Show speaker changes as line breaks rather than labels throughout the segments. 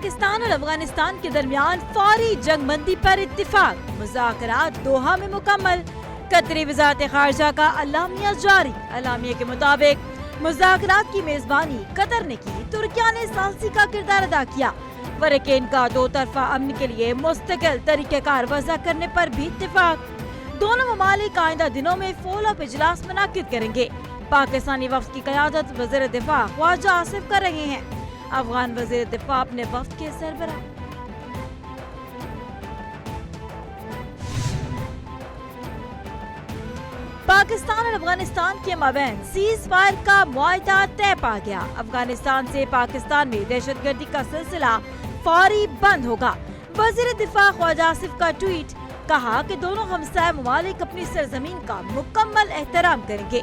پاکستان اور افغانستان کے درمیان فوری جنگ بندی پر اتفاق، مذاکرات دوحہ میں مکمل۔ قطری وزارت خارجہ کا اعلامیہ جاری۔ اعلامیہ کے مطابق مذاکرات کی میزبانی قطر نے کی، ترکیہ نے ثالثی کا کردار ادا کیا۔ فریقین کا دو طرفہ امن کے لیے مستقل طریقہ کار وضع کرنے پر بھی اتفاق۔ دونوں ممالک آئندہ دنوں میں فالو اپ اجلاس منعقد کریں گے۔ پاکستانی وفد کی قیادت وزیر دفاع خواجہ آصف کر رہے ہیں۔ افغان وزیر دفاع اپنے وفد کے سربراہ۔ پاکستان اور افغانستان کے مابین سیز فائر کا معاہدہ طے پا گیا۔ افغانستان سے پاکستان میں دہشت گردی کا سلسلہ فوری بند ہوگا۔ وزیر دفاع خواجہ آصف کا ٹویٹ، کہا کہ دونوں ہمسائے ممالک اپنی سرزمین کا مکمل احترام کریں گے۔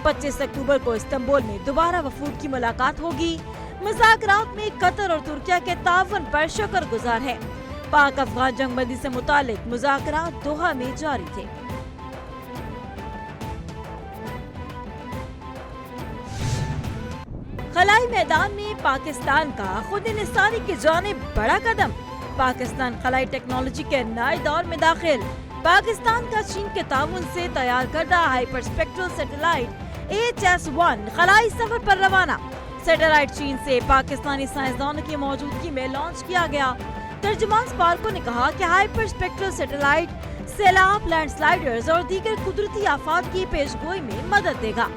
25 اکتوبر کو استنبول میں دوبارہ وفود کی ملاقات ہوگی۔ مذاکرات میں قطر اور ترکیہ کے تعاون پر شکر گزار ہے۔ پاک افغان جنگ بندی سے متعلق مذاکرات دوحہ میں جاری تھے۔ خلائی میدان میں پاکستان کا خود انحصاری کی جانب بڑا قدم۔ پاکستان خلائی ٹیکنالوجی کے نئے دور میں داخل۔ پاکستان کا چین کے تعاون سے تیار کردہ ہائپر اسپیکٹرل سیٹلائٹ HS-1 خلائی سفر پر روانہ۔ سیٹلائٹ چین سے پاکستانی سائنسدانوں کی موجودگی میں لانچ کیا گیا۔ ترجمان سپارکو نے کہا کہ ہائپر اسپیکٹرل سیٹلائٹ سیلاب، لینڈ سلائیڈرز اور دیگر قدرتی آفات کی پیش گوئی میں مدد دے گا۔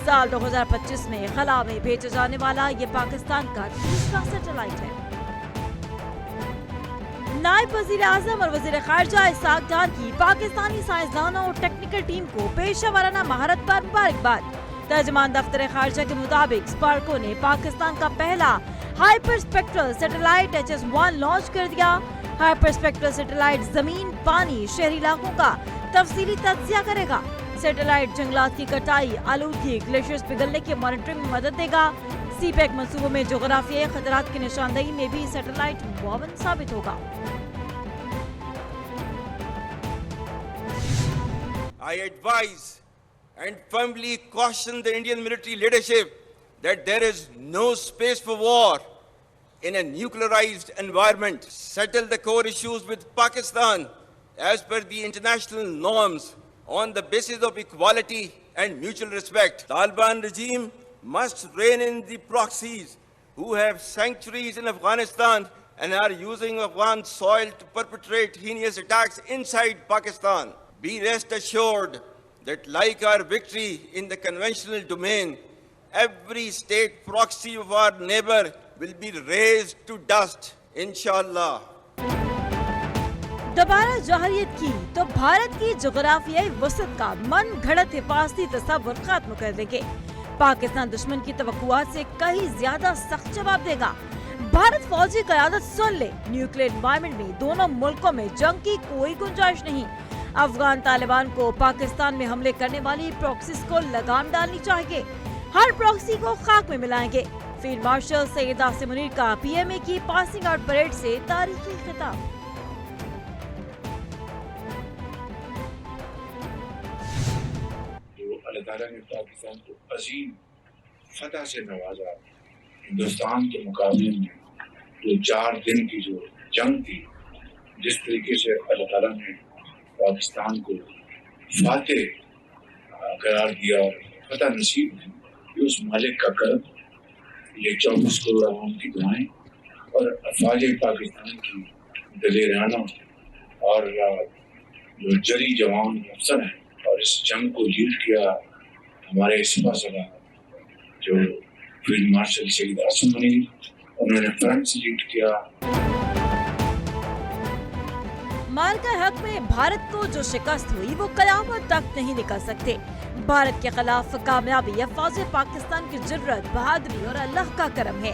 سال 2025 میں خلا میں بھیجا جانے والا یہ پاکستان کا تیسرا سیٹلائٹ ہے۔ نائب وزیر اعظم اور وزیر خارجہ اسحاق ڈار کی پاکستانی سائنسدانوں اور ٹیکنیکل ٹیم کو پیشہ ورانہ مہارت پر مبارکباد۔ ترجمان دفتر خارجہ کے مطابق سپارکو نے پاکستان کا پہلا hyper spectral satellite HS-1 launch کر دیا۔ ہائپر اسپیکٹرل سیٹلائٹ زمین، پانی، شہری علاقوں کا تفصیلی تجزیہ کرے گا۔ سیٹلائٹ جنگلات کی کٹائی، آلودگی، گلیشیئرز پگھلنے کی مانیٹرنگ میں مدد دے گا۔ CPEC منصوبوں میں جغرافیائی خطرات کی نشاندہی میں بھی سیٹلائٹ معاون ثابت ہوگا۔
I advise and firmly caution the Indian military leadership that there is no space for war in a nuclearized environment. Settle the core issues with Pakistan as per the international norms on the basis of equality and mutual respect. Taliban regime must rein in the proxies who have sanctuaries in Afghanistan and are using Afghan soil to perpetrate heinous attacks inside Pakistan. Be rest assured that like our victory in the conventional domain, every state proxy of our neighbor will be razed to dust, inshallah.
دوبارہ جوہریت کی تو بھارت کی جغرافیائی وسعت کا من گھڑت حفاظتی تصور ختم کر دیں گے۔ پاکستان دشمن کی توقعات سے کہیں زیادہ سخت جواب دے گا۔ بھارت فوجی قیادت سن لے، نیوکلیئر انوائرمنٹ میں دونوں ملکوں میں جنگ کی کوئی گنجائش نہیں۔ افغان طالبان کو پاکستان میں حملے کرنے والی پراکسیز کو لگام ڈالنی چاہیے۔ ہر پراکسی کو خاک میں ملائیں گے۔ فیلڈ مارشل سید عاصم منیر کا PMA کی پاسنگ آؤٹ پریڈ سے تاریخی خطاب۔
اللہ تعالیٰ نے پاکستان کو عظیم فتح سے نوازا۔ ہندوستان کے مقابلے میں جو 4 دن کی جو جنگ تھی، جس طریقے سے اللہ تعالیٰ نے پاکستان کو فاتح قرار دیا اور فتح نصیب کی، یہ اس مالک کا کرم، یہ 24 کروڑ عوام کی دعائیں اور افواج پاکستان کی دلیرانہ اور جو جری جوان افسر ہیں، اور اس جنگ کو لیڈ کیا ہمارے سپہ سالار جو فیلڈ مارشل سید عاصم منیر، انہوں نے فرنٹ سے لیڈ کیا۔
مارکہ حق میں بھارت کو جو شکست ہوئی وہ قیامت تک نہیں نکل سکتے۔ بھارت کے خلاف کامیابی افواج پاکستان کی جرأت، بہادری اور اللہ کا کرم ہے۔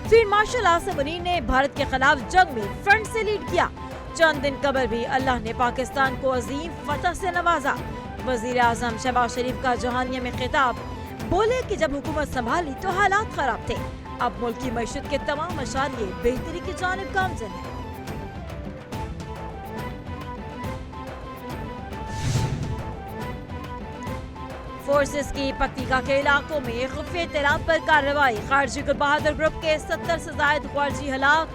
فیلڈ مارشل عاصم منیر نے بھارت کے خلاف جنگ میں فرنٹ سے لیڈ کیا۔ چند دن قبل بھی اللہ نے پاکستان کو عظیم فتح سے نوازا۔ وزیر اعظم شہباز شریف کا جوہانیہ میں خطاب، بولے کہ جب حکومت سنبھالی تو حالات خراب تھے، اب ملک کی معیشت کے تمام اشاریے بہتری کی جانب گامزن ہیں۔ فورسز کی پکتیکا کے علاقوں میں خفیہ اطلاعات پر کارروائی، خارجی گل بہادر گروپ کے 70 سے زائد خارجی ہلاک،